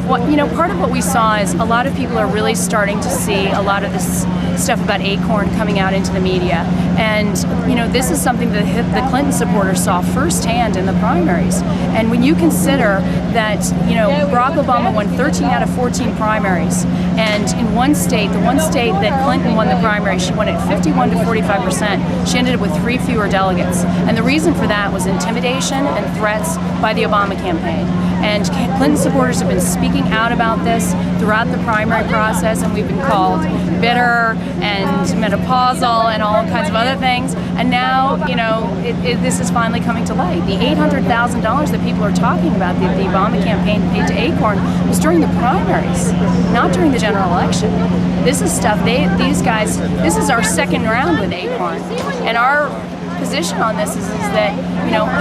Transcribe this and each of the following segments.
Part of what we saw is a lot of people are really starting to see a lot of this stuff about ACORN coming out into the media. And, this is something that the Clinton supporters saw firsthand in the primaries. And when you consider that, Barack Obama won 13 out of 14 primaries, and in one state, the one state that Clinton won the primary, she won at 51 to 45%. She ended up with 3 fewer delegates. And the reason for that was intimidation and threats by the Obama campaign. And Clinton supporters have been speaking out about this throughout the primary process, and we've been called bitter and menopausal and all kinds of other things. And now, this is finally coming to light. The $800,000 that people are talking about that the Obama campaign paid to ACORN was during the primaries, not during the general election. This is stuff, these guys, this is our second round with ACORN. And our position on this is that,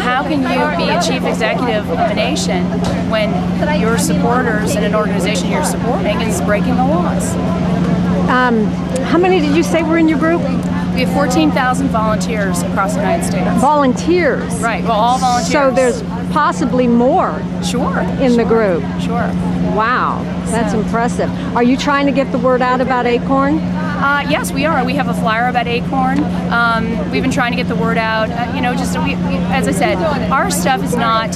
how can you be a chief executive of a nation when your supporters and an organization you're supporting is breaking the laws? How many did you say were in your group? We have 14,000 volunteers across the United States. Volunteers? Right, well, all volunteers. So there's possibly more in the group. Sure. Wow, that's impressive. Are you trying to get the word out about ACORN? Yes, we are. We have a flyer about ACORN. We've been trying to get the word out. As I said, our stuff is not,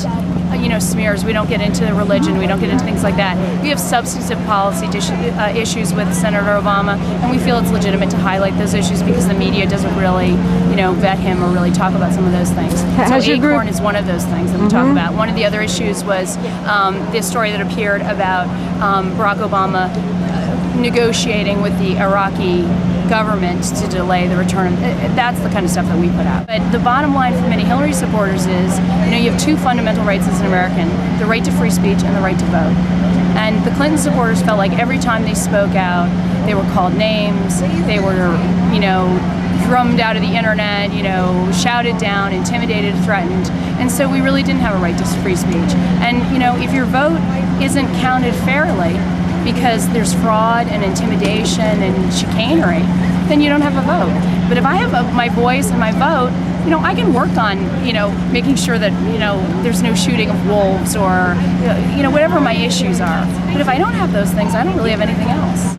smears. We don't get into religion. We don't get into things like that. We have substantive policy issues with Senator Obama, and we feel it's legitimate to highlight those issues because the media doesn't really, vet him or really talk about some of those things. So ACORN is one of those things that we talk about. One of the other issues was this story that appeared about Barack Obama negotiating with the Iraqi government to delay the return. That's the kind of stuff that we put out. But the bottom line for many Hillary supporters is, you have two fundamental rights as an American, the right to free speech and the right to vote. And the Clinton supporters felt like every time they spoke out, they were called names, they were, drummed out of the internet, shouted down, intimidated, threatened. And so we really didn't have a right to free speech. And, if your vote isn't counted fairly, because there's fraud and intimidation and chicanery, then you don't have a vote. But if I have my voice and my vote, I can work on, making sure that, there's no shooting of wolves or, whatever my issues are. But if I don't have those things, I don't really have anything else.